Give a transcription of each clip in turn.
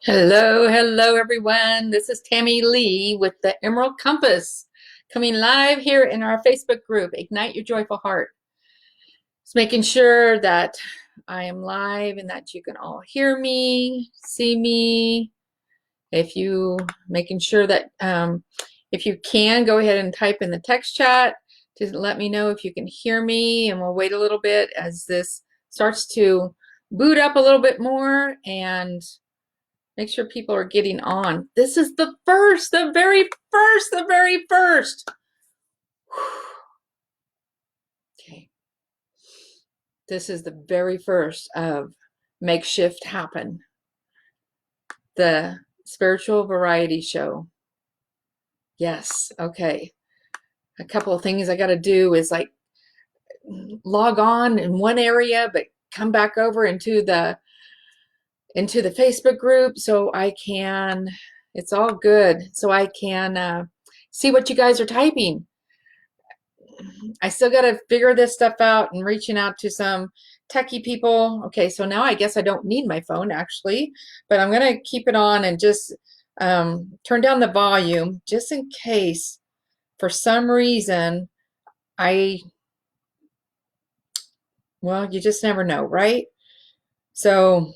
Hello, hello everyone. This is Tammy Lee with the Emerald Compass coming live here in our Facebook group, Ignite Your Joyful Heart. Just making sure that I am live and that you can all hear me, see me. Making sure that if you can, go ahead and type in the text chat to let me know if you can hear me, and we'll wait a little bit as this starts to boot up a little bit more and make sure people are getting on. This is the very first. Okay. This is the very first of Makeshift Happen, the spiritual variety show. Yes, okay. A couple of things I got to do is like log on in one area, but come back over into the Facebook group so I can, it's all good, so I can see what you guys are typing. I still got to figure this stuff out and reaching out to some techie people. Okay, so now I guess I don't need my phone actually, but I'm going to keep it on and just turn down the volume just in case for some reason well, you just never know, right? So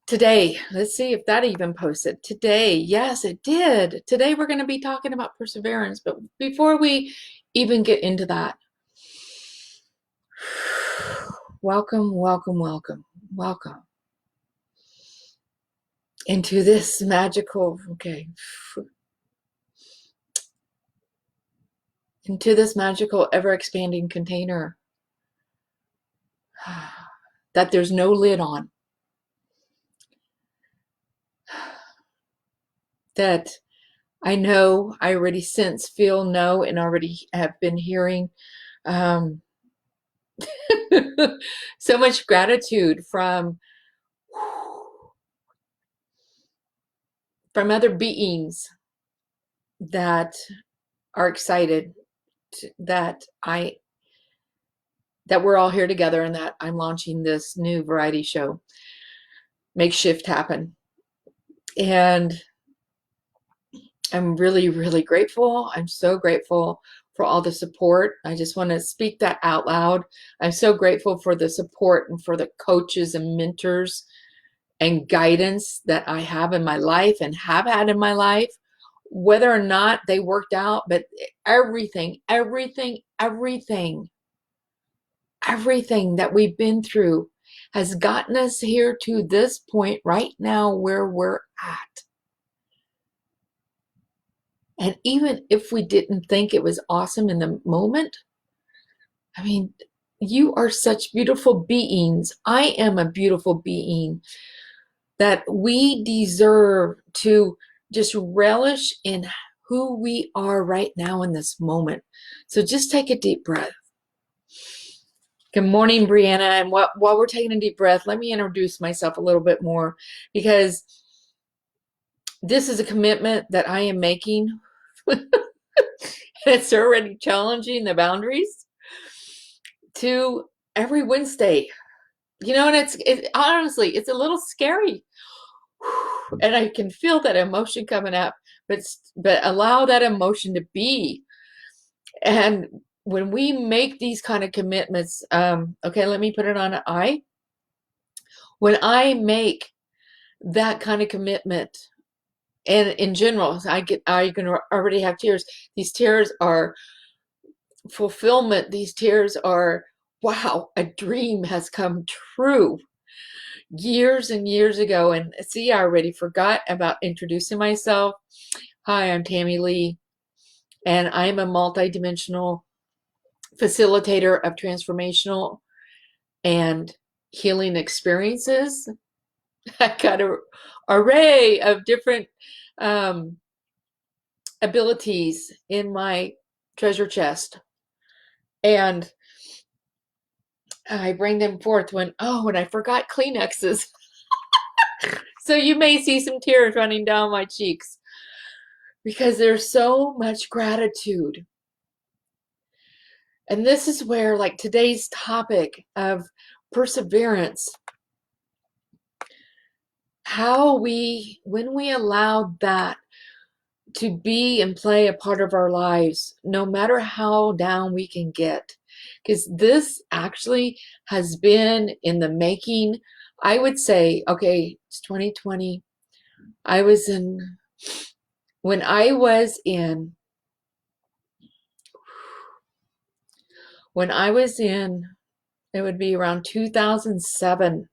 today, let's see if that even posted. Today, yes, it did. Today we're going to be talking about perseverance, but before we even get into that, welcome, welcome, welcome, welcome into this magical, into this magical, ever-expanding container that there's no lid on, that I know, I already sense, feel, know, and already have been hearing so much gratitude from other beings that are excited that we're all here together and that I'm launching this new variety show, Makeshift Happen. And I'm really, really grateful. I'm so grateful for all the support. I just want to speak that out loud. I'm so grateful for the support and for the coaches and mentors and guidance that I have in my life and have had in my life, whether or not they worked out, but everything that we've been through has gotten us here to this point right now where we're at. And even if we didn't think it was awesome in the moment, I mean, you are such beautiful beings. I am a beautiful being that we deserve to just relish in who we are right now in this moment. So just take a deep breath. Good morning, Brianna. And while we're taking a deep breath, let me introduce myself a little bit more, because this is a commitment that I am making. It's already challenging the boundaries to every Wednesday, and honestly, it's a little scary. And I can feel that emotion coming up, but allow that emotion to be. And when we make these kind of commitments, okay, let me put it on an I. When I make that kind of commitment, and in general, I can already have tears. These tears are fulfillment. These tears are, wow, a dream has come true years and years ago. And see, I already forgot about introducing myself. Hi, I'm Tammy Lee, and I'm a multidimensional facilitator of transformational and healing experiences. I got an array of different abilities in my treasure chest, and I bring them forth when I forgot Kleenexes. So you may see some tears running down my cheeks because there's so much gratitude. And this is where, like, today's topic of perseverance, when we allow that to be and play a part of our lives, no matter how down we can get. Because this actually has been in the making. I would say, okay, it's 2020. I was in, when I was in, when I was in, it would be around 2007.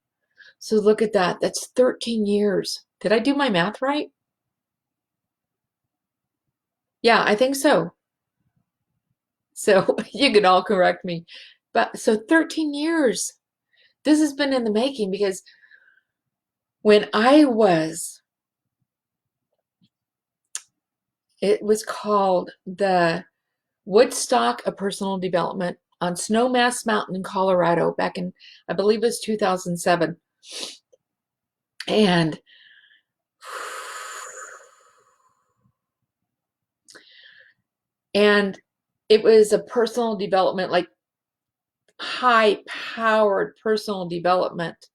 So look at that. That's 13 years. Did I do my math right? Yeah, I think so. So you can all correct me. But so 13 years. This has been in the making because when I was, it was called the Woodstock of Personal Development on Snowmass Mountain in Colorado back in, I believe it was 2007. And and it was a personal development, like high powered personal development.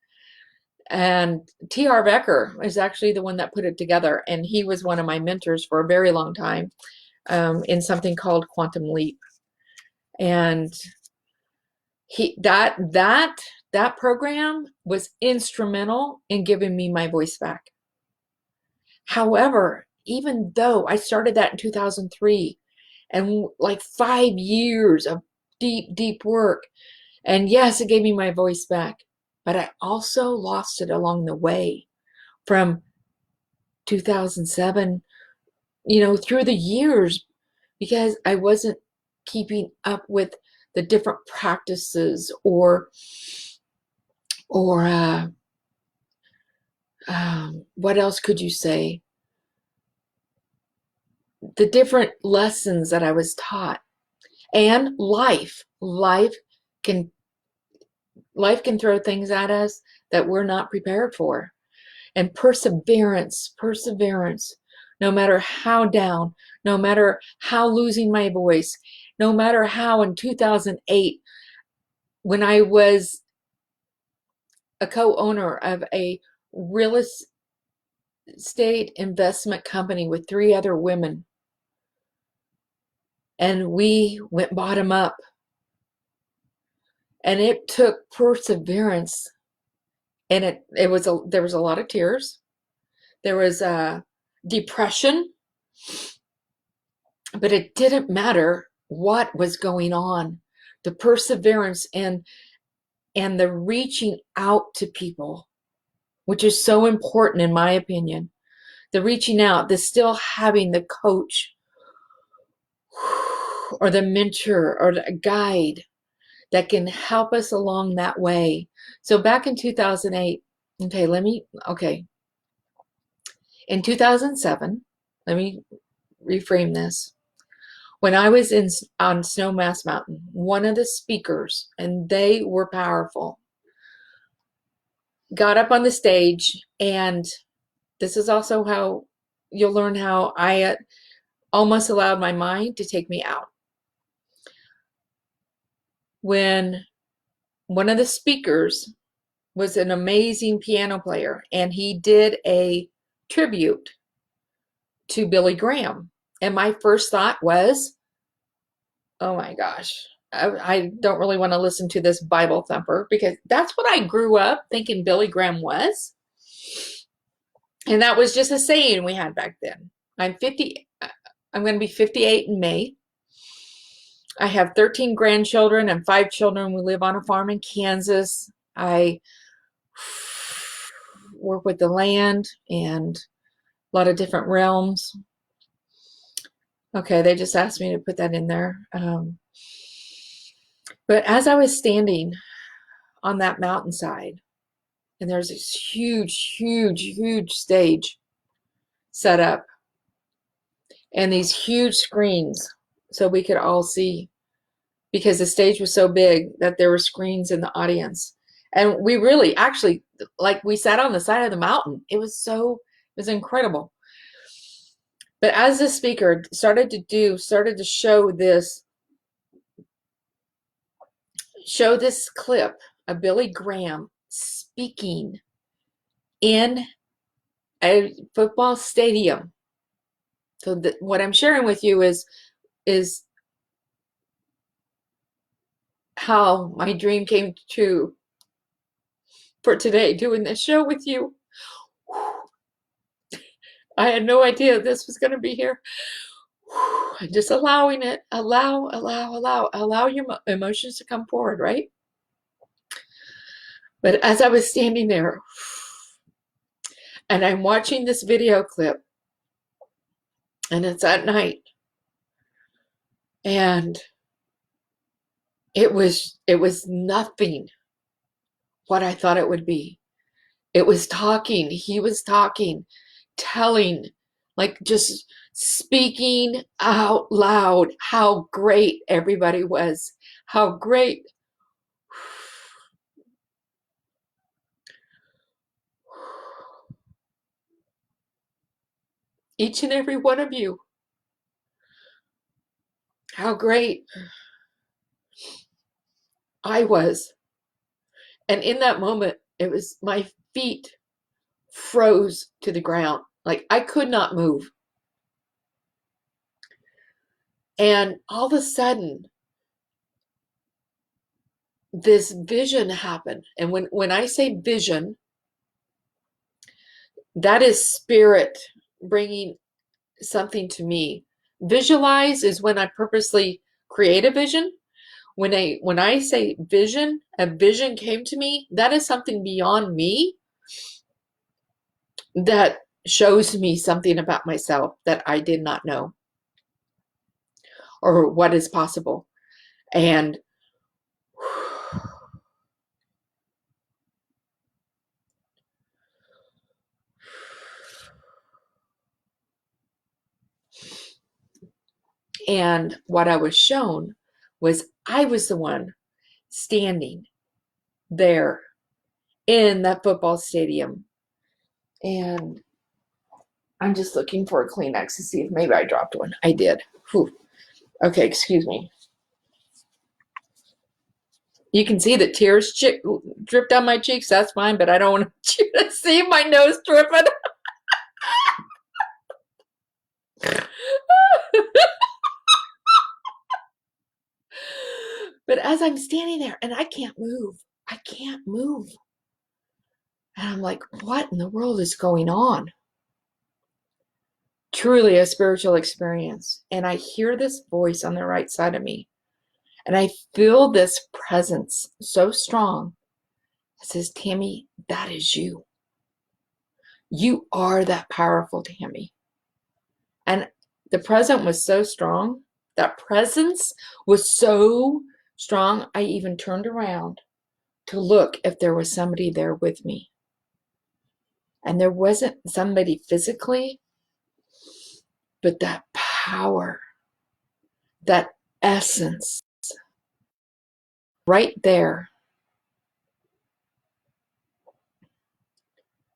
And T.R. Becker is actually the one that put it together. And he was one of my mentors for a very long time in something called Quantum Leap. And that program was instrumental in giving me my voice back. However, even though I started that in 2003 and like 5 years of deep work, and yes, it gave me my voice back, but I also lost it along the way from 2007, through the years, because I wasn't keeping up with the different practices or what else could you say? The different lessons that I was taught. And can life can throw things at us that we're not prepared for. And perseverance, no matter how down, no matter how losing my voice, no matter how in 2008, when I was a co-owner of a real estate investment company with 3 other women, and we went bottom up, and it took perseverance, and there was a lot of tears, there was depression, but it didn't matter what was going on. The perseverance and the reaching out to people, which is so important in my opinion. The reaching out, the still having the coach or the mentor or the guide that can help us along that way. So back in 2008, in 2007, let me reframe this. When I was on Snowmass Mountain, one of the speakers, and they were powerful, got up on the stage, and this is also how you'll learn how I almost allowed my mind to take me out. When one of the speakers was an amazing piano player, and he did a tribute to Billy Graham. And my first thought was, oh my gosh, I don't really want to listen to this Bible thumper, because that's what I grew up thinking Billy Graham was. And that was just a saying we had back then. I'm going to be 58 in May. I have 13 grandchildren and 5 children. We live on a farm in Kansas. I work with the land and a lot of different realms. Okay, they just asked me to put that in there. But as I was standing on that mountainside, and there's this huge stage set up, and these huge screens so we could all see, because the stage was so big that there were screens in the audience. And we really actually, like, we sat on the side of the mountain. It was incredible. But as the speaker started to show this clip of Billy Graham speaking in a football stadium. So what I'm sharing with you is how my dream came true for today, doing this show with you. I had no idea this was going to be here. Just allowing it. Allow your emotions to come forward, right? But as I was standing there and I'm watching this video clip, and it's at night, and it was nothing what I thought it would be. It was talking. He was talking, telling, like just speaking out loud how great everybody was, how great. Each and every one of you, how great I was. And in that moment, it was my feet froze to the ground. Like I could not move. And all of a sudden, this vision happened. And when I say vision, that is spirit bringing something to me. Visualize is when I purposely create a vision. When I say vision, a vision came to me, that is something beyond me that shows me something about myself that I did not know or what is possible. And what I was shown was I was the one standing there in that football stadium. And I'm just looking for a Kleenex to see if maybe I dropped one. I did. Whew. Okay, excuse me. You can see the tears drip down my cheeks. That's fine, but I don't want you to see my nose dripping. But as I'm standing there and I can't move, And I'm like, what in the world is going on? Truly a spiritual experience. And I hear this voice on the right side of me. And I feel this presence so strong. It says, Tammy, that is you. You are that powerful, Tammy. And the presence was so strong. That presence was so strong. I even turned around to look if there was somebody there with me. And there wasn't somebody physically, but that power, that essence right there,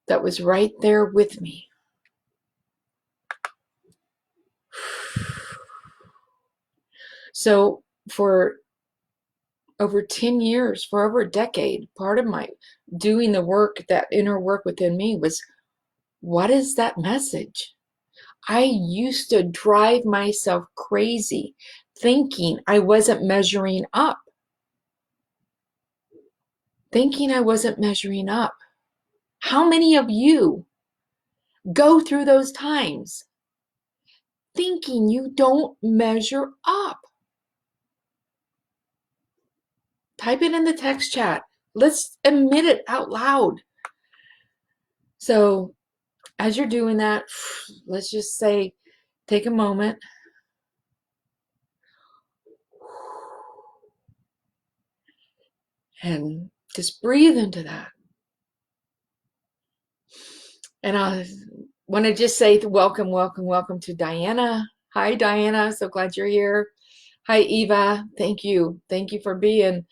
that was right there with me. So for over 10 years, for over a decade, part of my doing the work, that inner work within me was, what is that message? I used to drive myself crazy thinking I wasn't measuring up. How many of you go through those times thinking you don't measure up? Type it in the text chat. Let's admit it out loud. So as you're doing that, let's just say, take a moment. And just breathe into that. And I want to just say welcome to Diana. Hi, Diana. So glad you're here. Hi, Eva. Thank you. Thank you for being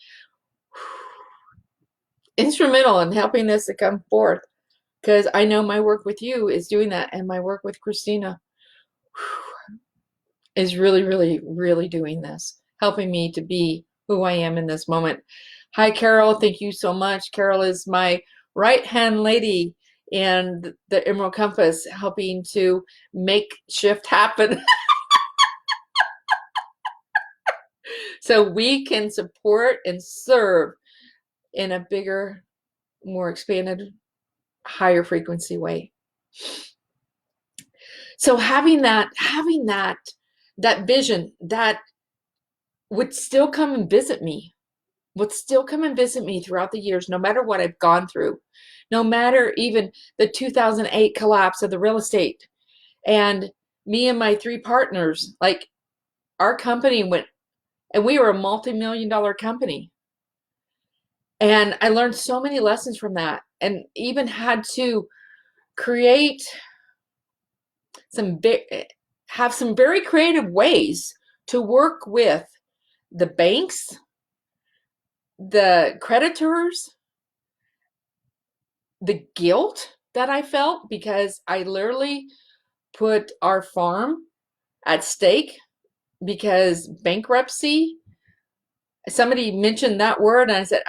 instrumental in helping this to come forth. Because I know my work with you is doing that. And my work with Christina is really, really, really doing this. Helping me to be who I am in this moment. Hi, Carol. Thank you so much. Carol is my right-hand lady and the Emerald Compass helping to make shift happen so we can support and serve in a bigger, more expanded, higher frequency way. So that vision that would still come and visit me, throughout the years, no matter what I've gone through, no matter even the 2008 collapse of the real estate, and me and my three partners, like our company went, and we were a multi-million-dollar company. And I learned so many lessons from that, and even had to create have some very creative ways to work with the banks, the creditors, the guilt that I felt because I literally put our farm at stake because bankruptcy, somebody mentioned that word and I said,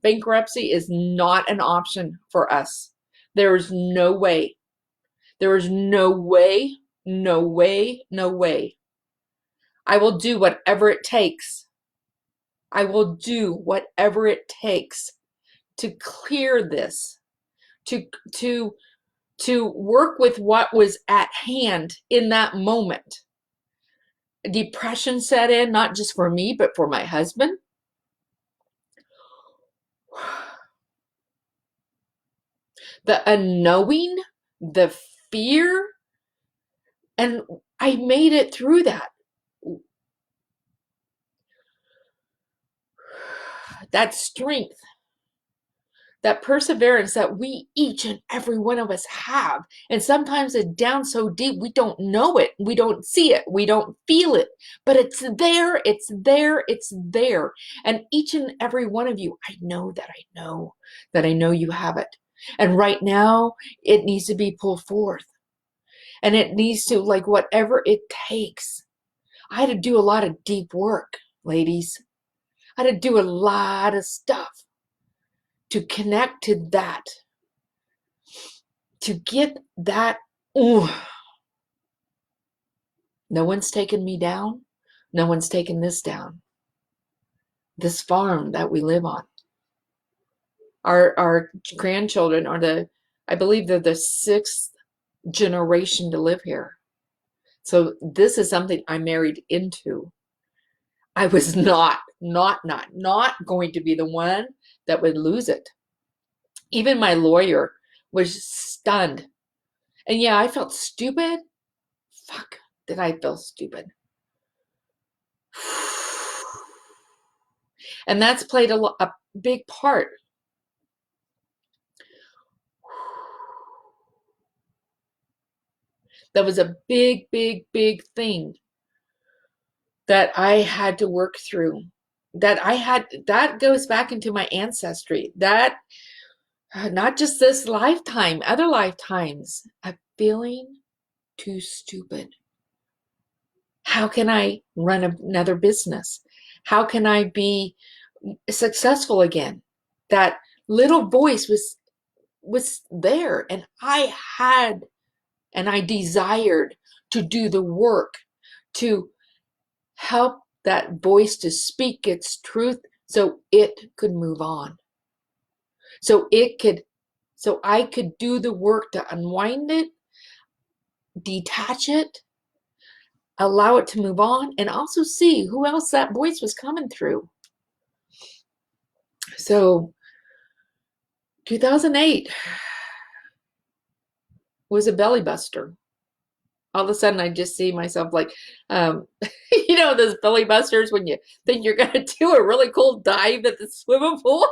bankruptcy is not an option for us. There is no way. There is no way, no way, no way. I will do whatever it takes. I will do whatever it takes to clear this, to to to work with what was at hand in that moment. Depression set in, not just for me, but for my husband. The unknowing, the fear, and I made it through that. That strength, that perseverance that we, each and every one of us, have. And sometimes it's down so deep we don't know it, we don't see it, we don't feel it, but it's there, it's there, it's there. And each and every one of you, I know that I know you have it. And right now it needs to be pulled forth, and it needs to, like, whatever it takes. I had to do a lot of deep work, ladies. I had to do a lot of stuff to connect to that, to get that. Ooh, no one's taken me down. No one's taken this down. This farm that we live on. Our grandchildren are I believe they're the 6th generation to live here. So this is something I married into. I was not going to be the one that would lose it. Even my lawyer was stunned. And yeah, I felt stupid. Fuck, did I feel stupid? And that's played a big part. That was a big, big, big thing that I had to work through. That goes back into my ancestry. That, not just this lifetime, other lifetimes, of feeling too stupid. How can I run another business? How can I be successful again? That little voice was there, and I desired to do the work to help that voice to speak its truth so it could move on. So I could do the work to unwind it, detach it, allow it to move on, and also see who else that voice was coming through. So 2008 was a belly buster. All of a sudden I just see myself like, those belly busters when you think you're going to do a really cool dive at the swimming pool.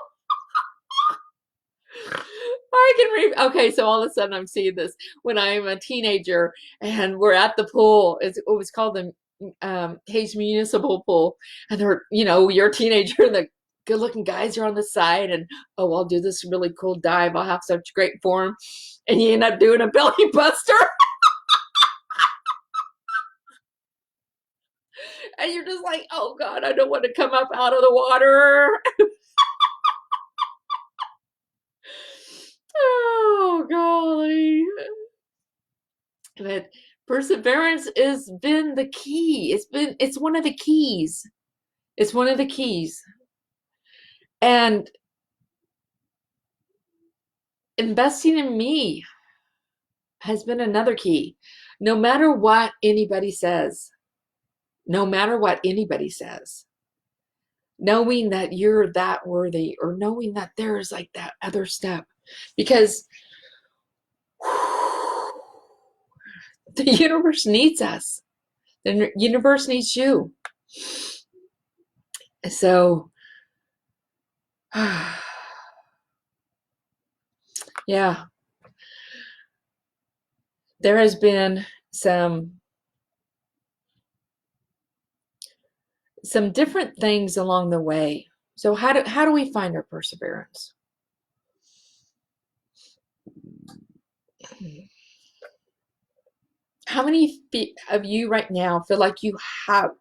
Okay, so all of a sudden I'm seeing this when I'm a teenager and we're at the pool. It was called the Hayes Municipal Pool, and you're a teenager and the good-looking guys are on the side, and I'll do this really cool dive. I'll have such great form, and you end up doing a belly buster, and you're just like, oh God, I don't want to come up out of the water. Oh golly. But perseverance has been the key. It's one of the keys. It's one of the keys. And investing in me has been another key. No matter what anybody says, no matter what anybody says, knowing that you're that worthy, or knowing that there's like that other step, because the universe needs us. The universe needs you. So, yeah, there has been some different things along the way. So how do we find our perseverance? How many of you right now feel like you have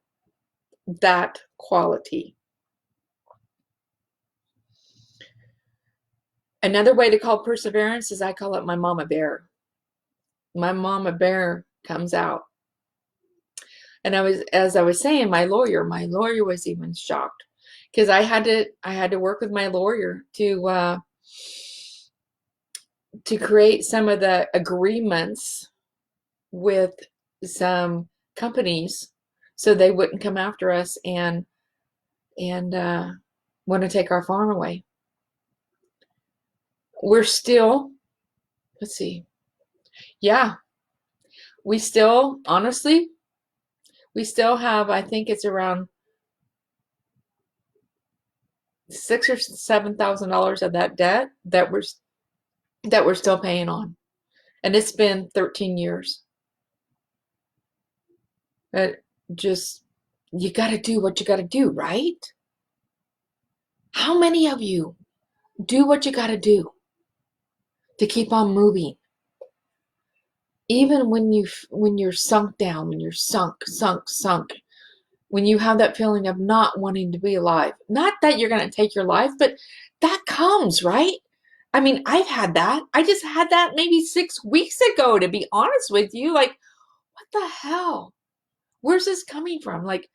that quality? Another way to call perseverance is I call it my mama bear. My mama bear comes out. And as I was saying, my lawyer was even shocked, because I had to work with my lawyer to create some of the agreements with some companies so they wouldn't come after us and want to take our farm away. We're still, let's see, yeah, we still, honestly, we still have, I think it's around $6,000 or $7,000 of that debt that we're still paying on, and it's been 13 years. But just, you got to do what you got to do, right? How many of you do what you got to do to keep on moving, even when you're sunk down, when you're sunk, when you have that feeling of not wanting to be alive? Not that you're going to take your life, but that comes, right? I mean, I've had that. I just had that maybe 6 weeks ago, to be honest with you. Like, what the hell? Where's this coming from? Like,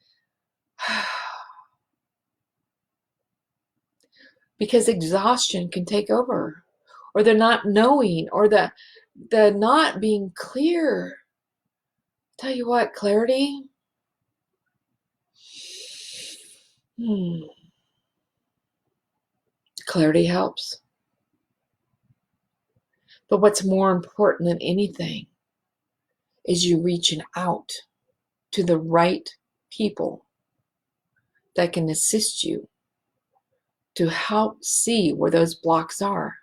because exhaustion can take over, or the not knowing, or the not being clear. Tell you what, clarity. Clarity helps. But what's more important than anything is you reaching out to the right people that can assist you to help see where those blocks are,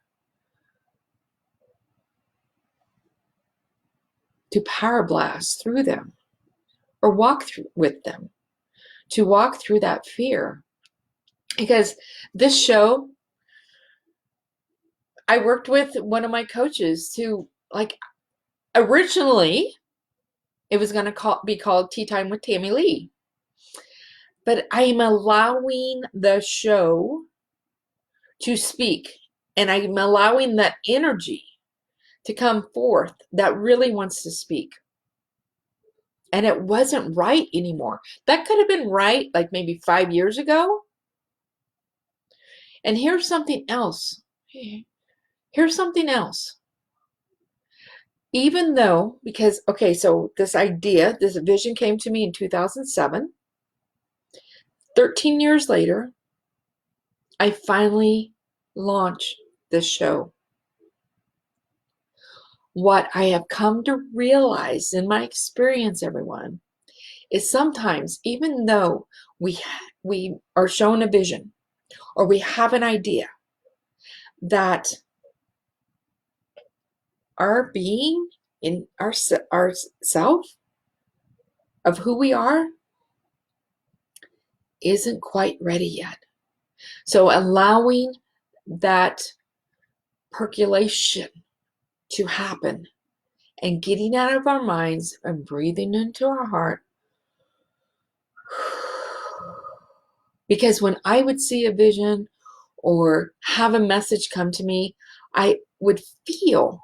to power blast through them, or walk through with them, to walk through that fear. Because this show, I worked with one of my coaches to, like, originally it was going to be called Tea Time with Tammy Lee. But I'm allowing the show to speak, and I'm allowing that energy to come forth that really wants to speak. And it wasn't right anymore. That could have been right like maybe 5 years ago. And here's something else. Here's something else. Even though, because, okay, so this idea, this vision came to me in 2007. 13 years later, I finally launched this show. What I have come to realize in my experience, everyone, is sometimes, even though we are shown a vision, or we have an idea, that our being, in our self, of who we are, isn't quite ready yet. So allowing that percolation to happen, and getting out of our minds and breathing into our heart. Because when I would see a vision or have a message come to me, I would feel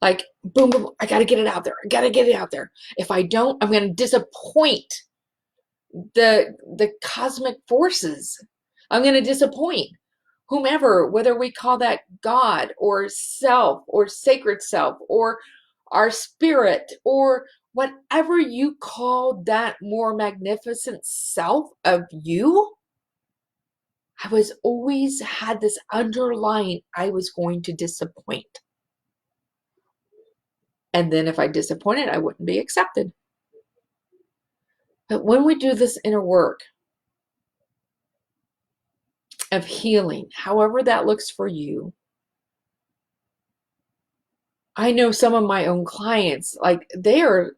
Like, boom, boom, I got to get it out there. I got to get it out there. If I don't, I'm going to disappoint the cosmic forces. I'm going to disappoint whomever, whether we call that God or self or sacred self or our spirit or whatever you call that more magnificent self of you. I was always had this underlying, I was going to disappoint. And then if I disappointed, I wouldn't be accepted. But when we do this inner work of healing, however that looks for you, I know some of my own clients, like they are,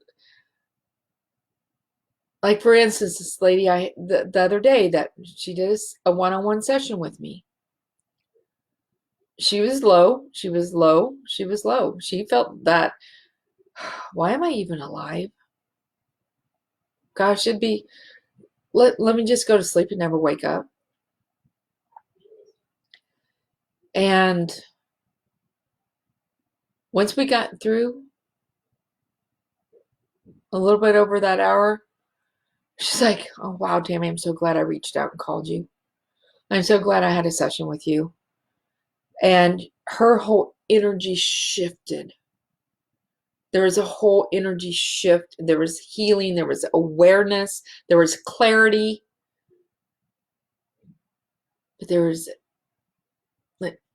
like for instance, this lady the other day that she did a one-on-one session with me. She was low, she was low, she was low. She felt that, why am I even alive? Gosh, it'd be, let me just go to sleep and never wake up. And once we got through a little bit over that hour, she's like, oh, wow, Tammy, I'm so glad I reached out and called you. I'm so glad I had a session with you. And her whole energy shifted. There was a whole energy shift. There was healing. There was awareness. There was clarity. But there was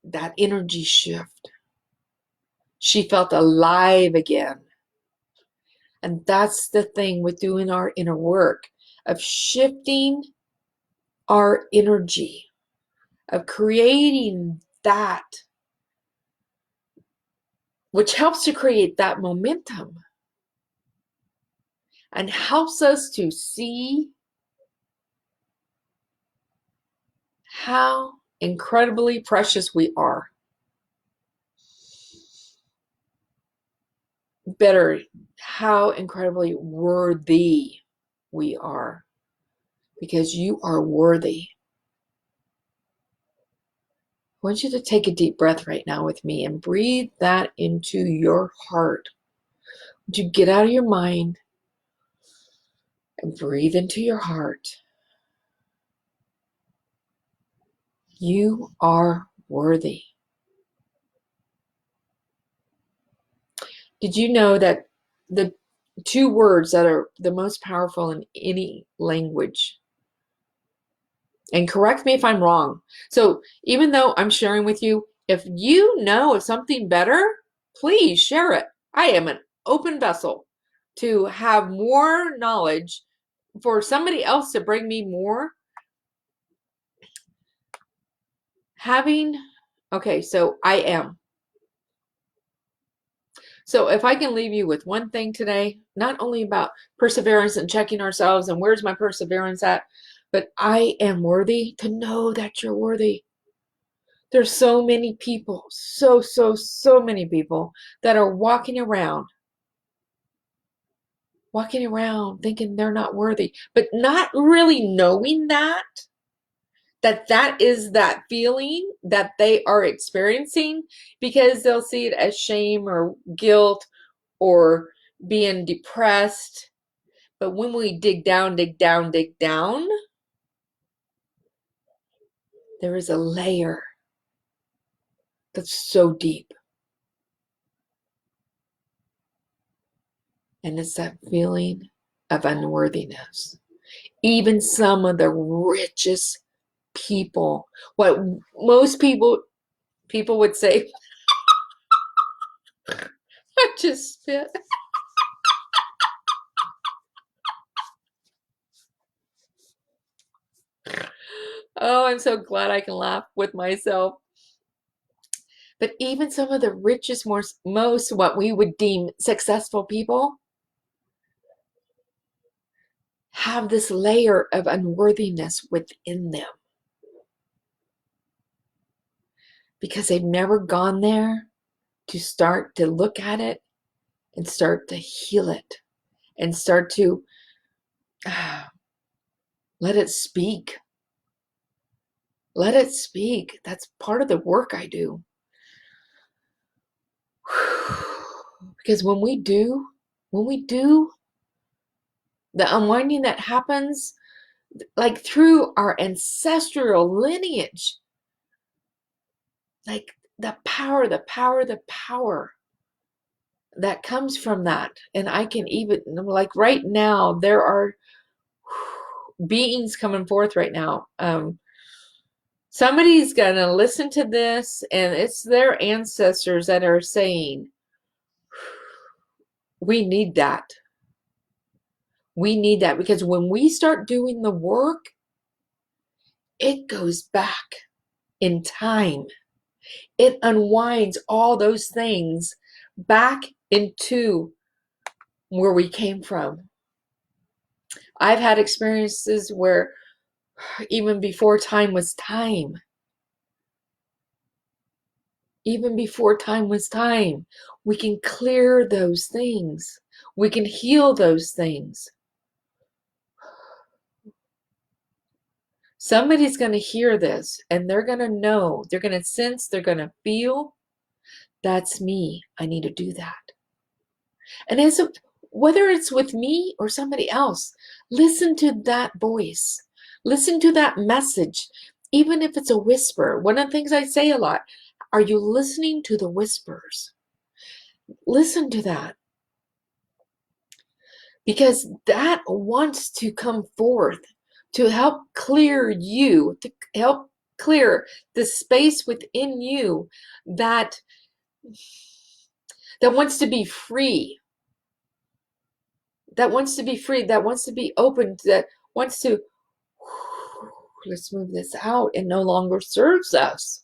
that energy shift. She felt alive again. And that's the thing with doing our inner work, of shifting our energy, of creating that, which helps to create that momentum and helps us to see how incredibly precious we are. Better, how incredibly worthy we are, because you are worthy. I want you to take a deep breath right now with me and breathe that into your heart. Would you get out of your mind and breathe into your heart? You are worthy. Did you know that the two words that are the most powerful in any language, and correct me if I'm wrong, so even though I'm sharing with you, if you know of something better, please share it. I am an open vessel to have more knowledge, for somebody else to bring me more. Okay, so I am. So if I can leave you with one thing today, not only about perseverance and checking ourselves and where's my perseverance at, but I am worthy, to know that you're worthy. There's so many people, so many people that are walking around thinking they're not worthy, but not really knowing that is that feeling that they are experiencing, because they'll see it as shame or guilt or being depressed. But when we dig down, there is a layer that's so deep. And it's that feeling of unworthiness. Even some of the richest people, what most people would say, I just spit. Oh, I'm so glad I can laugh with myself. But even some of the richest, most what we would deem successful people have this layer of unworthiness within them, because they've never gone there to start to look at it and start to heal it and start to let it speak. Let it speak. That's part of the work I do. Because when we do the unwinding that happens, like through our ancestral lineage, like the power that comes from that. And I can even, like right now, there are beings coming forth right now. Somebody's gonna listen to this, and it's their ancestors that are saying, we need that. We need that, because when we start doing the work, it goes back in time. It unwinds all those things back into where we came from. I've had experiences where even before time was time, even before time was time, we can clear those things. We can heal those things. Somebody's going to hear this, and they're going to know, they're going to sense, they're going to feel, that's me. I need to do that. And whether it's with me or somebody else, listen to that voice. Listen to that message, even if it's a whisper. One of the things I say a lot, are you listening to the whispers? Listen to that, because that wants to come forth to help clear you, to help clear the space within you that wants to be free, that wants to be free, that wants to be open, that wants to, let's move this out, and no longer serves us,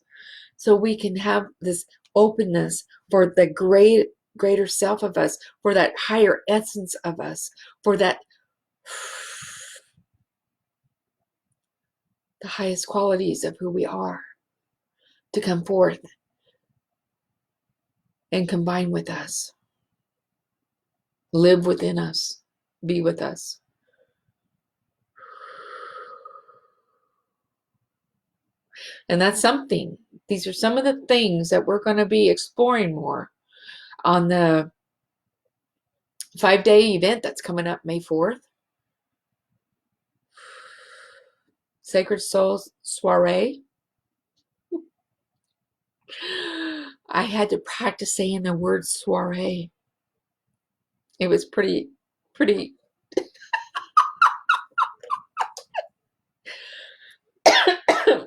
so we can have this openness for the greater self of us, for that higher essence of us, for that the highest qualities of who we are to come forth and combine with us, live within us, be with us. And that's something. These are some of the things that we're going to be exploring more on the 5-day event that's coming up May 4th. Sacred Souls Soiree. I had to practice saying the word soiree. It was pretty,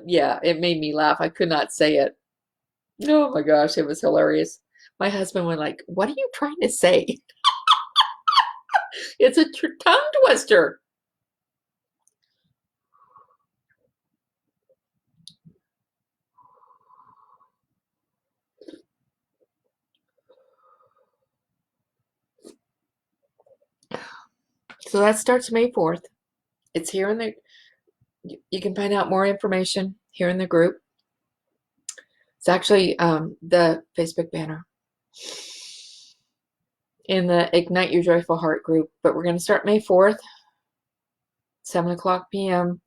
yeah, it made me laugh. I could not say it. Oh my gosh, it was hilarious. My husband was like, what are you trying to say? It's a tongue twister. So that starts May 4th. It's here in the, you can find out more information here in the group. It's actually the Facebook banner in the Ignite Your Joyful Heart group. But we're going to start May 4th, 7:00 p.m.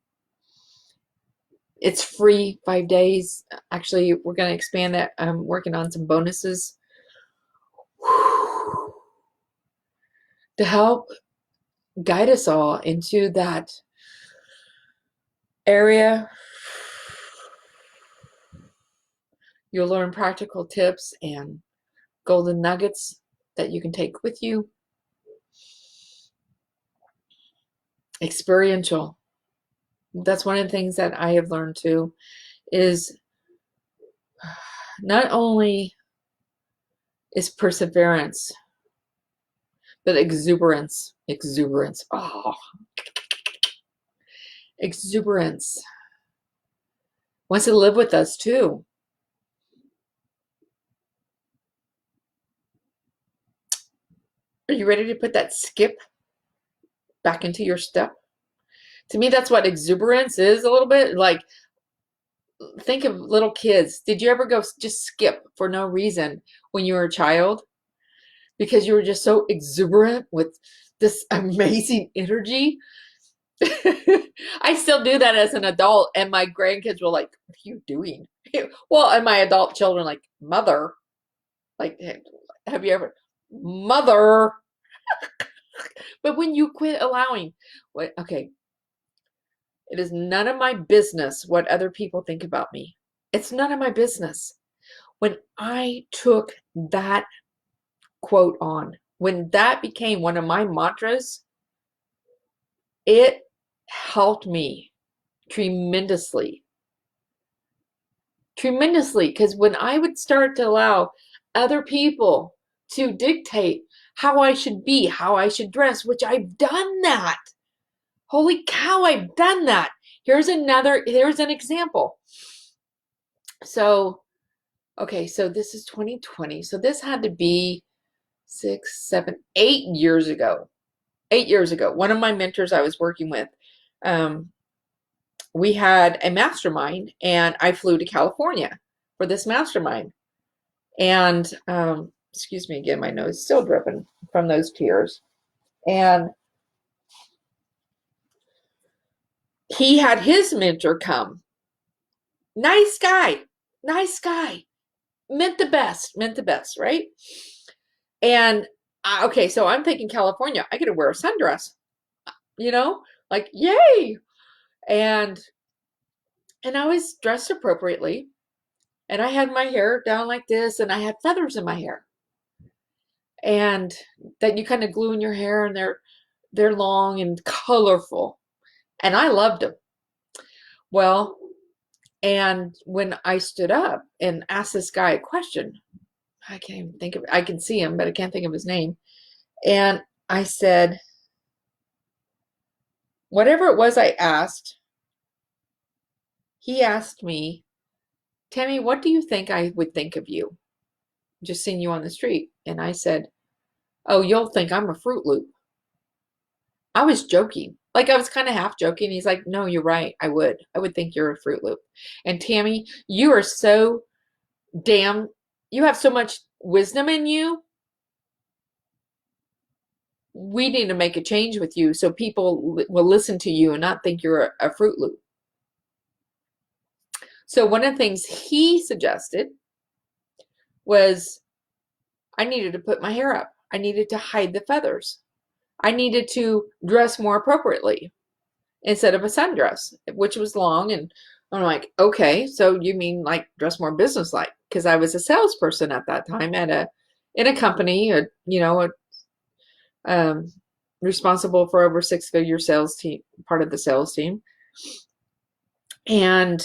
It's free, 5 days. Actually, we're going to expand that. I'm working on some bonuses to help guide us all into that area. You'll learn practical tips and golden nuggets that you can take with you. Experiential. That's one of the things that I have learned too, is not only is perseverance, but exuberance. Oh, exuberance wants to live with us too. Are you ready to put that skip back into your step? To me, that's what exuberance is a little bit. Like, think of little kids. Did you ever go just skip for no reason when you were a child? Because you were just so exuberant with this amazing energy. I still do that as an adult, and my grandkids were like, what are you doing? Well, and my adult children like, mother, like, have you ever? mother. But when you quit allowing, what, okay, it is none of my business what other people think about me. It's none of my business. When I took that quote on, when that became one of my mantras, it helped me tremendously. Tremendously. Because when I would start to allow other people to dictate how I should be, how I should dress, which I've done that. Holy cow, I've done that. Here's an example. So, okay, so this is 2020. So this had to be 6, 7, 8 years ago. 8 years ago, one of my mentors I was working with, um, we had a mastermind, and I flew to California for this mastermind. And excuse me again, my nose is still dripping from those tears. And he had his mentor come. Nice guy, nice guy. Meant the best, right? And okay, so I'm thinking California, I get to wear a sundress, you know, like yay. And I was dressed appropriately, and I had my hair down like this, and I had feathers in my hair, and that you kind of glue in your hair, and they're long and colorful, and I loved them. Well, and when I stood up and asked this guy a question, I can't even think of it. I can see him, but I can't think of his name. And I said, whatever it was I asked, he asked me, Tammy, what do you think I would think of you? Just seeing you on the street. And I said, oh, you'll think I'm a Fruit Loop. I was joking. Like I was kind of half joking. He's like, no, you're right. I would think you're a Fruit Loop. And Tammy, you are so damn, you have so much wisdom in you. We need to make a change with you so people will listen to you and not think you're a Fruit Loop. So one of the things he suggested was I needed to put my hair up. I needed to hide the feathers. I needed to dress more appropriately instead of a sundress, which was long. And I'm like, okay, so you mean like dress more businesslike? Because I was a salesperson at that time in a company, um, responsible for over 6-figure sales team, part of the sales team. And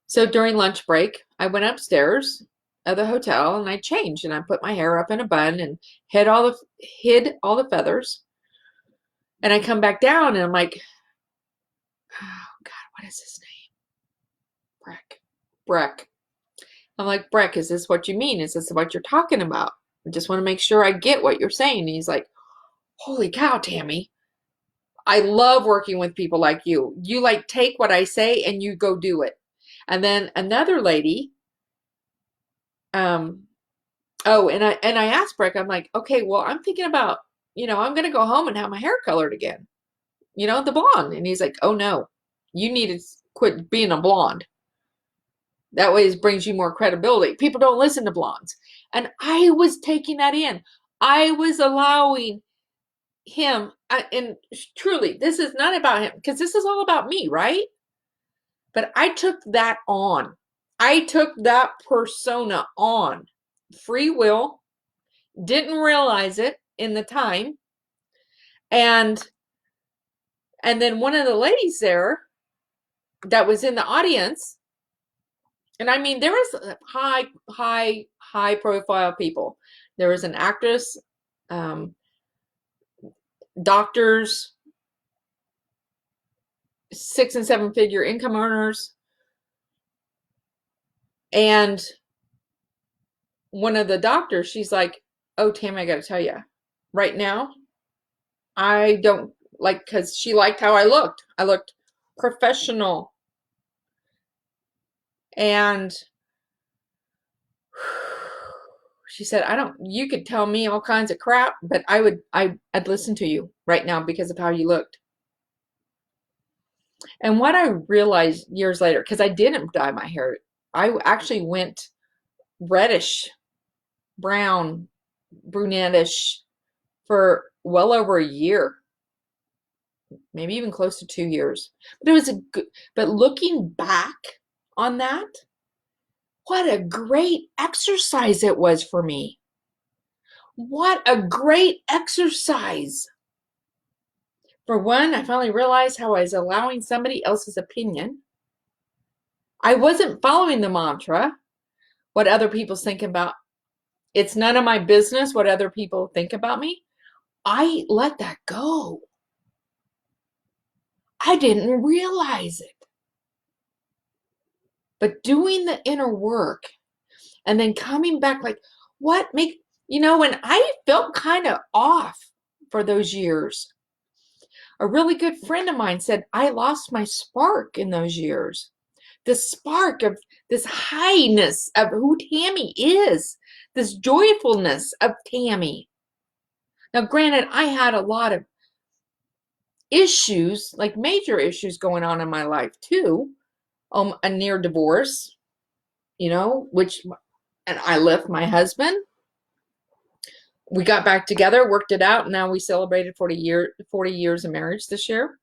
so during lunch break, I went upstairs of the hotel and I changed, and I put my hair up in a bun and hid all the feathers. And I come back down and I'm like, oh God, what is his name? Breck. I'm like, Breck, is this what you mean? Is this what you're talking about? I just want to make sure I get what you're saying. And he's like, holy cow, Tammy. I love working with people like you. You like take what I say and you go do it. And then another lady, and I asked Breck, I'm like, okay, well, I'm thinking about, I'm gonna go home and have my hair colored again, the blonde. And he's like, oh no, you need to quit being a blonde. That way it brings you more credibility. People don't listen to blondes. And I was taking that in. I was allowing him, and truly, this is not about him, because this is all about me, right? But I took that on. I took that persona on. Free will, didn't realize it in the time. And then one of the ladies there that was in the audience, and I mean, there was high profile people. There was an actress, doctors, 6 and 7 figure income earners. And one of the doctors, she's like, oh, Tammy, I got to tell you, right now, I don't like, because she liked how I looked. I looked professional. And she said, you could tell me all kinds of crap, but I'd listen to you right now because of how you looked. And what I realized years later, because I didn't dye my hair, I actually went reddish brown brunettish for well over a year, maybe even close to 2 years. But it was a good, but looking back on that, what a great exercise it was for me. What a great exercise. For one, I finally realized how I was allowing somebody else's opinion. I wasn't following the mantra, what other people's thinking about. It's none of my business what other people think about me. I let that go. I didn't realize it. But doing the inner work and then coming back like, what make, when I felt kind of off for those years, a really good friend of mine said, I lost my spark in those years. The spark of this highness of who Tammy is, this joyfulness of Tammy. Now, granted, I had a lot of issues, like major issues going on in my life too. A near divorce, which, and I left my husband. We got back together, worked it out, and now we celebrated 40 years of marriage this year.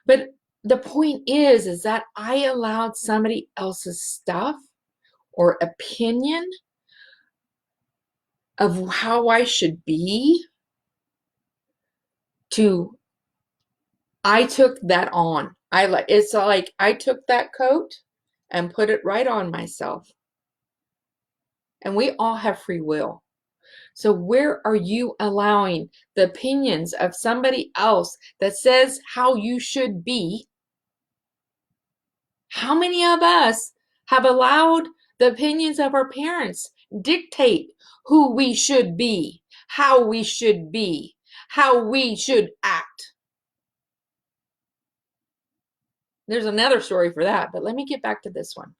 But the point is that I allowed somebody else's stuff or opinion of how I should be I took that on. It's like I took that coat and put it right on myself. And we all have free will. So where are you allowing the opinions of somebody else that says how you should be? How many of us have allowed the opinions of our parents dictate who we should be, how we should be, how we should act? There's another story for that, but let me get back to this one.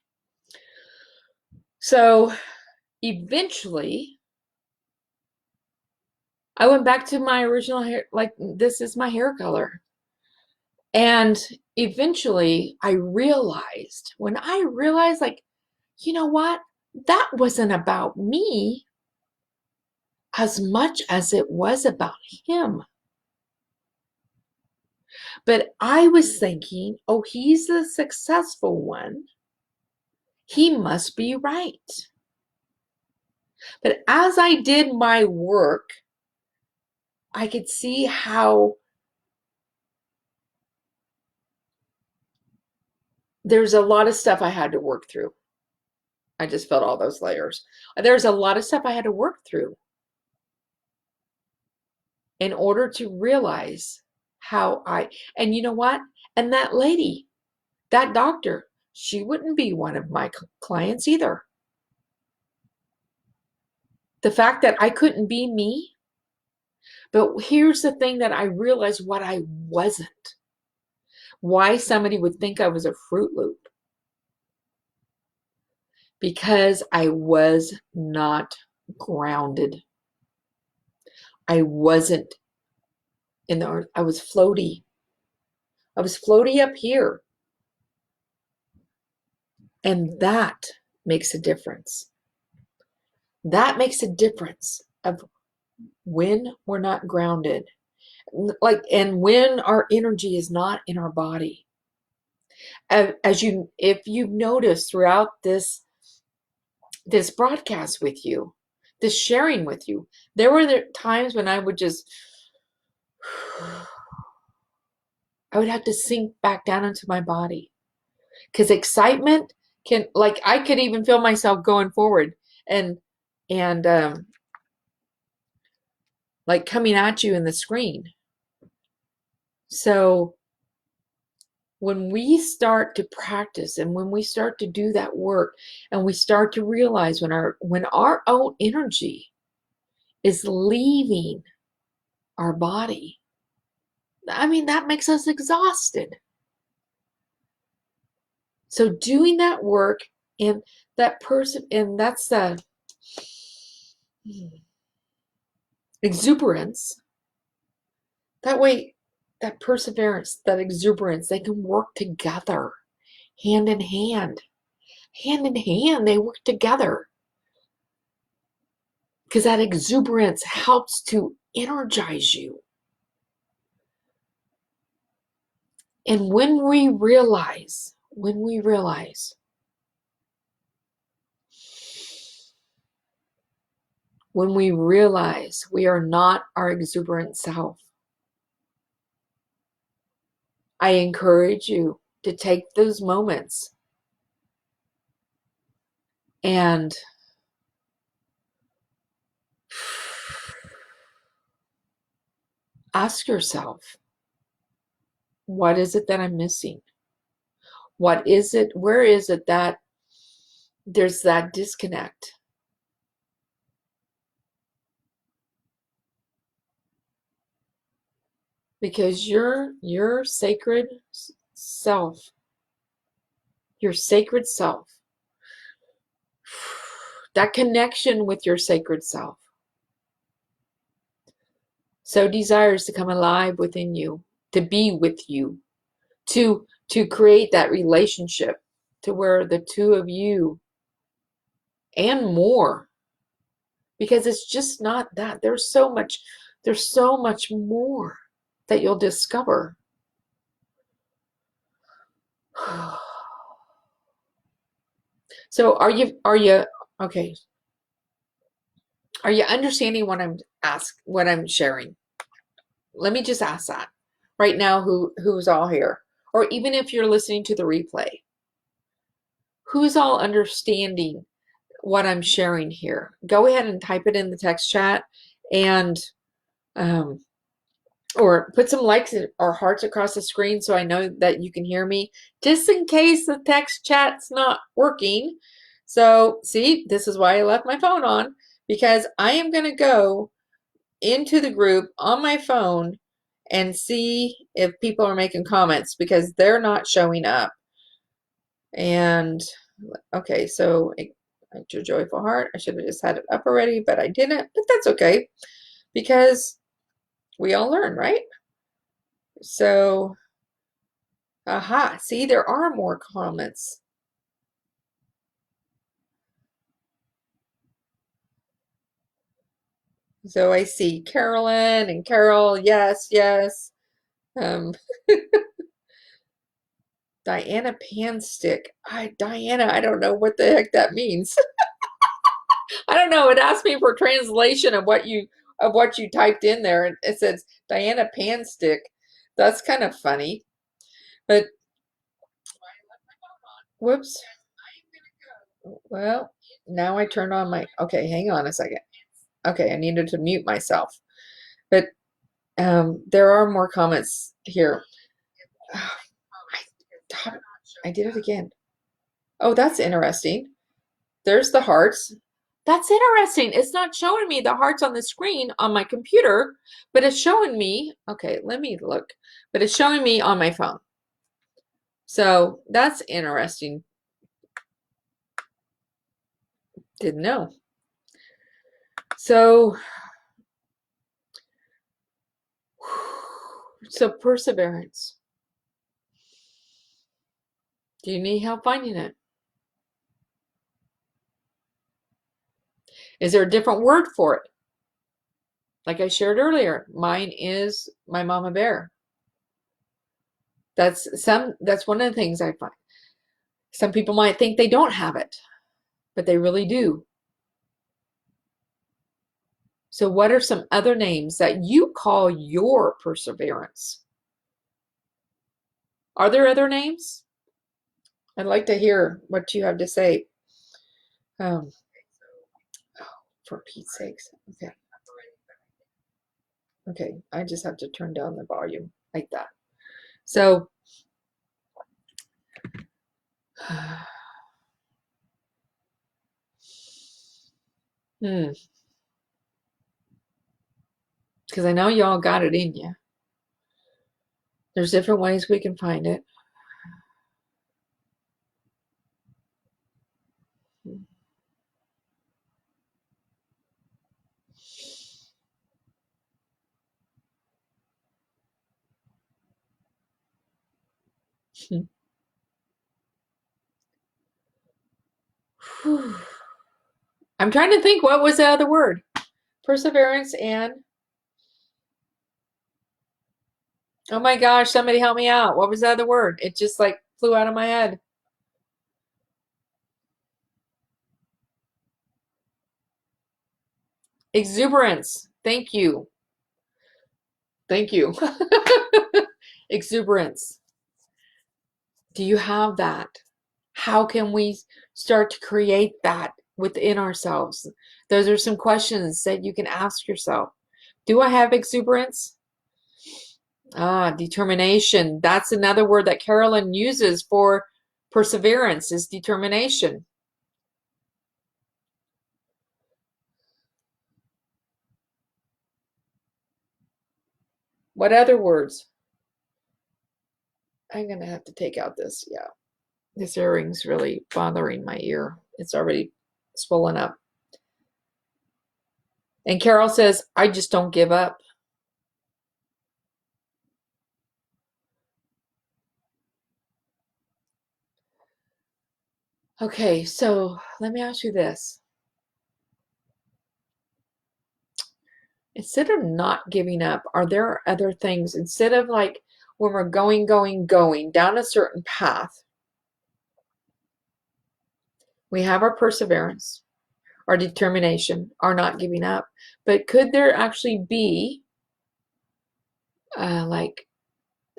So eventually, I went back to my original hair, like this is my hair color. And eventually I realized, like, you know what? That wasn't about me as much as it was about him. But I was thinking, oh, he's the successful one. He must be right. But as I did my work, I could see how there's a lot of stuff I had to work through. I just felt all those layers. There's a lot of stuff I had to work through in order to realize and you know what? And that lady, that doctor, she wouldn't be one of my clients either. The fact that I couldn't be me, but here's the thing that I realized what I wasn't. Why somebody would think I was a Fruit Loop. Because I was not grounded. I wasn't in the earth. I was floaty. I was floaty up here. And that makes a difference. That makes a difference of when we're not grounded. And when our energy is not in our body. If you've noticed throughout this broadcast with you, this sharing with you, there were times when I would just I would have to sink back down into my body because excitement I could even feel myself going forward and like coming at you in the screen. So when we start to practice and when we start to do that work and we start to realize when our own energy is leaving our body, that makes us exhausted. So doing that work and that person, and that's the exuberance. That way, that perseverance, that exuberance, they can work together, hand in hand. Hand in hand, they work together. because that exuberance helps to energize you. And when we realize we are not our exuberant self, I encourage you to take those moments and ask yourself, what is it that I'm missing? What is it? Where is it that there's that disconnect? Because your sacred self, your sacred self, that connection with your sacred self, so desires to come alive within you, to be with you, to create that relationship to where the two of you and more, because it's just not that. There's so much more that you'll discover. So are you okay? Are you understanding what I'm sharing? Let me just ask that right now, who's all here, or even if you're listening to the replay, who's all understanding what I'm sharing here? Go ahead and type it in the text chat, and um, or put some likes or hearts across the screen so I know that you can hear me, just in case the text chat's not working. So see, this is why I left my phone on, because I am going to go into the group on my phone and see if people are making comments, because they're not showing up. And okay, so your joyful heart, I should have just had it up already, but I didn't, but that's okay, because we all learn, right? So aha, see, there are more comments. So I see Carolyn and Carol, yes, yes. Um, Diana Panstick. Diana, I don't know what the heck that means. I don't know. It asked me for translation of what you typed in there, and it says Diana Panstick. That's kind of funny. But whoops. Well, now I turned on my, okay, hang on a second. Okay, I needed to mute myself. But there are more comments here. I did it again. Oh, that's interesting. There's the hearts. That's interesting. It's not showing me the hearts on the screen on my computer, but it's showing me, okay, let me look, but it's showing me on my phone. So that's interesting. Didn't know. So perseverance. Do you need help finding it? Is there a different word for it? Like I shared earlier, mine is my mama bear. That's one of the things I find. Some people might think they don't have it, but they really do. So what are some other names that you call your perseverance? Are there other names? I'd like to hear what you have to say. Oh, for Pete's sakes. Okay. Okay, I just have to turn down the volume like that. So, because I know y'all got it in you. There's different ways we can find it. I'm trying to think, what was the other word? Perseverance and, oh my gosh, somebody help me out. What was the other word? It just like flew out of my head. Exuberance. Thank you. Thank you. Exuberance. Do you have that? How can we start to create that within ourselves? Those are some questions that you can ask yourself. Do I have exuberance? Ah, determination. That's another word that Carolyn uses for perseverance is determination. What other words? I'm going to have to take out this. Yeah, this earring's really bothering my ear. It's already swollen up. And Carol says, I just don't give up. Okay, so let me ask you this. Instead of not giving up, are there other things, instead of like when we're going down a certain path, we have our perseverance, our determination, our not giving up, but could there actually be like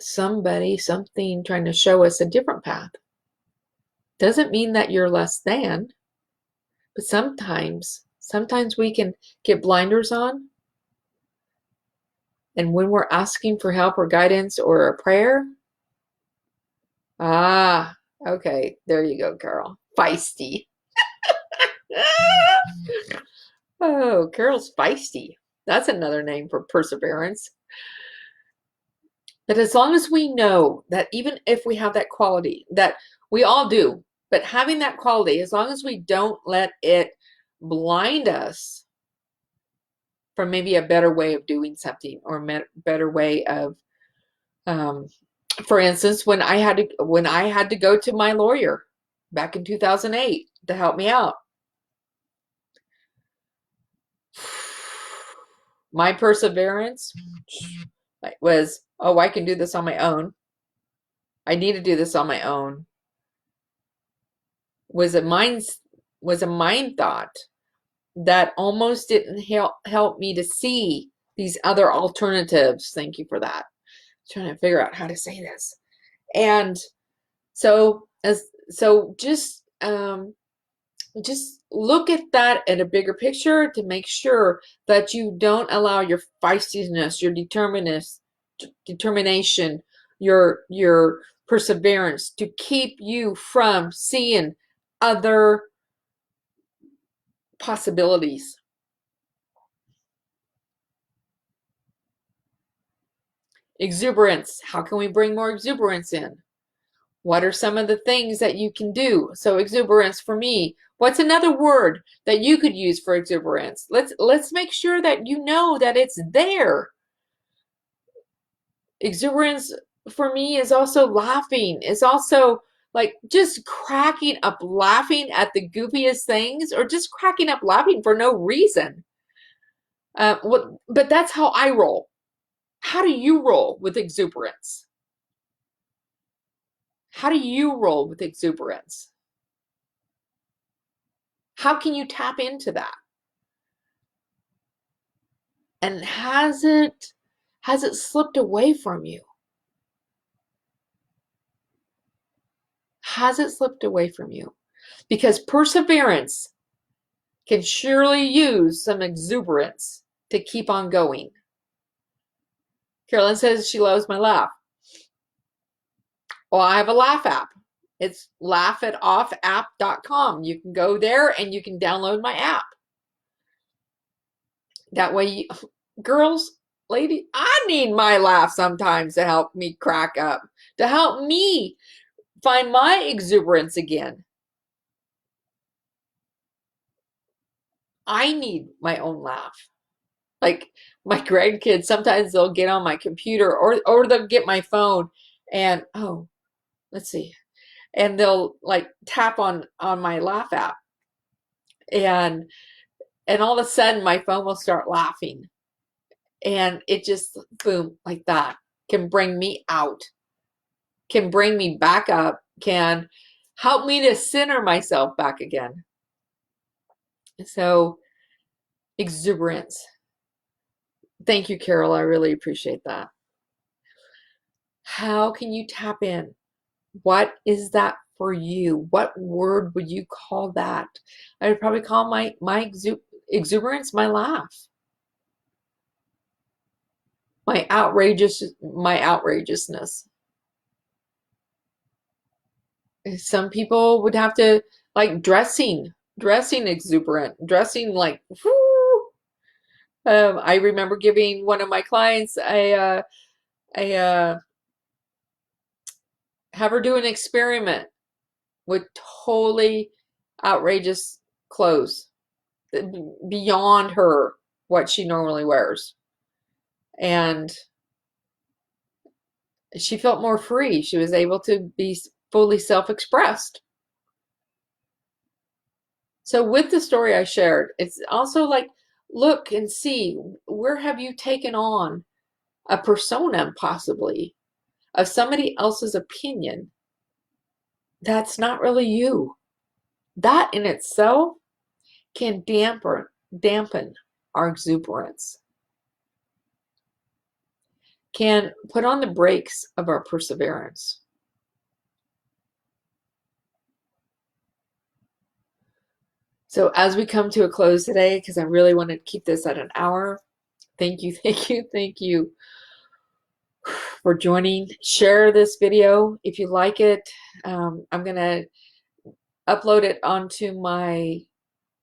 somebody, something trying to show us a different path? Doesn't mean that you're less than, but sometimes we can get blinders on. And when we're asking for help or guidance or a prayer, okay, there you go, Carol. Feisty. Oh, Carol's feisty. That's another name for perseverance. But as long as we know that even if we have that quality, that we all do, but having that quality, as long as we don't let it blind us from maybe a better way of doing something or a better way of, for instance, when I had to go to my lawyer back in 2008 to help me out, my perseverance was, oh, I can do this on my own. I need to do this on my own. Was a mind thought that almost didn't help me to see these other alternatives. Thank you for that. I'm trying to figure out how to say this. And so just look at that in a bigger picture to make sure that you don't allow your feistiness, your determination, your perseverance to keep you from seeing other possibilities. Exuberance. How can we bring more exuberance in? What are some of the things that you can do? So exuberance for me. What's another word that you could use for exuberance? Let's make sure that you know that it's there. Exuberance for me is also laughing. It's also like just cracking up laughing at the goofiest things or just cracking up laughing for no reason. But that's how I roll. How do you roll with exuberance? How do you roll with exuberance? How can you tap into that? And has it slipped away from you? Has it slipped away from you? Because perseverance can surely use some exuberance to keep on going. Carolyn says she loves my laugh. Well, I have a laugh app. It's laughitoffapp.com. You can go there and you can download my app. That way, girls, lady, I need my laugh sometimes to help me crack up, to help me find my exuberance again. I need my own laugh. Like my grandkids, sometimes they'll get on my computer or they'll get my phone and, oh, let's see. And they'll like tap on my laugh app. And And all of a sudden my phone will start laughing. And it just, boom, like that, can bring me out, can bring me back up, can help me to center myself back again. So, exuberance. Thank you, Carol. I really appreciate that. How can you tap in? What is that for you? What word would you call that? I would probably call my exuberance my laugh. My outrageousness. Some people would have to like dressing exuberant, dressing like whoo. I remember giving one of my clients a have her do an experiment with totally outrageous clothes beyond her what she normally wears, and she felt more free. She was able to be fully self-expressed. So with the story I shared, it's also like, look and see, where have you taken on a persona possibly of somebody else's opinion that's not really you. That in itself can dampen our exuberance, can put on the brakes of our perseverance. So as we come to a close today, because I really wanted to keep this at an hour, thank you, thank you, thank you for joining. Share this video if you like it. I'm going to upload it onto my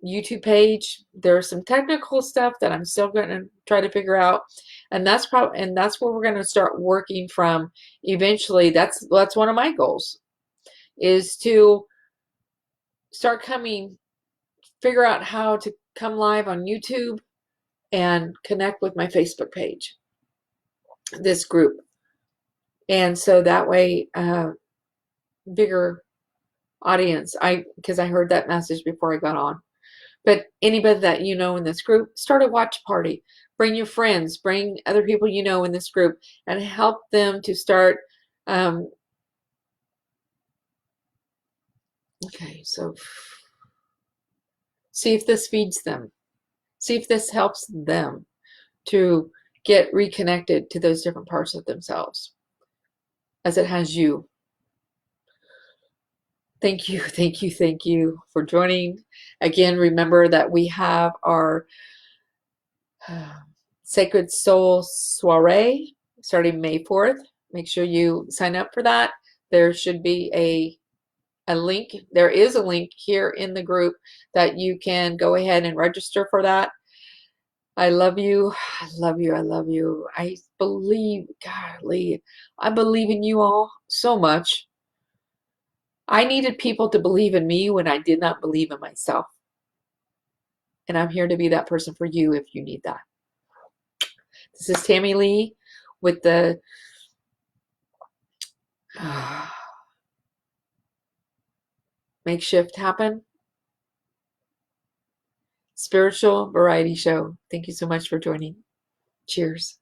YouTube page. There's some technical stuff that I'm still going to try to figure out, and that's where we're going to start working from eventually. That's one of my goals, is to start figure out how to come live on YouTube and connect with my Facebook page, this group, and so that way bigger audience. Because I heard that message before I got on. But anybody that you know in this group, start a watch party. Bring your friends, bring other people you know in this group, and help them to start. Okay, so see if this feeds them. See if this helps them to get reconnected to those different parts of themselves as it has you. Thank you, thank you, thank you for joining. Again, remember that we have our Sacred Soul Soiree starting May 4th. Make sure you sign up for that. There should be a link. There is a link here in the group that you can go ahead and register for that. I love you. I love you. I love you. I believe, golly, I believe in you all so much. I needed people to believe in me when I did not believe in myself. And I'm here to be that person for you if you need that. This is Tammy Lee with the Makeshift Happen Spiritual Variety Show. Thank you so much for joining. Cheers.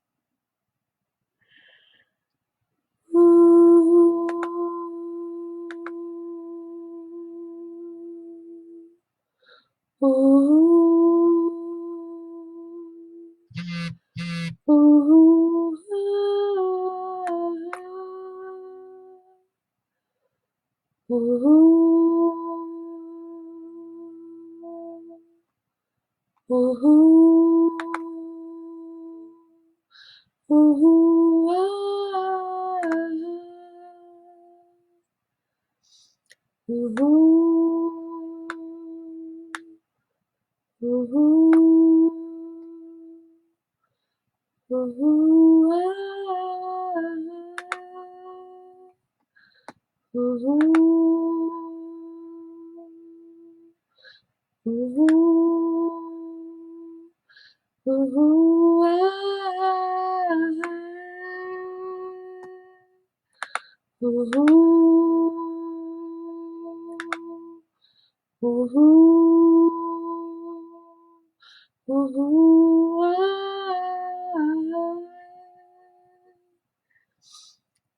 Ooh, ooh,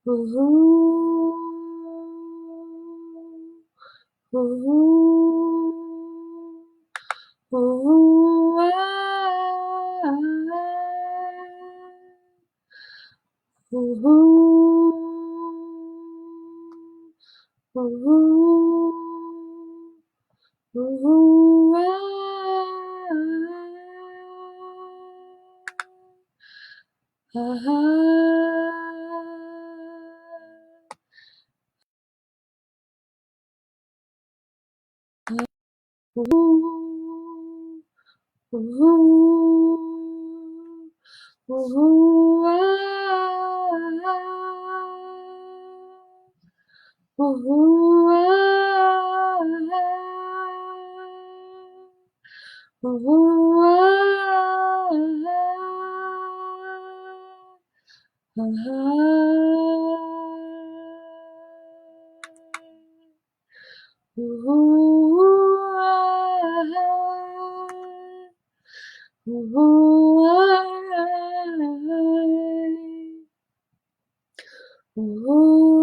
ooh, ooh, ooh,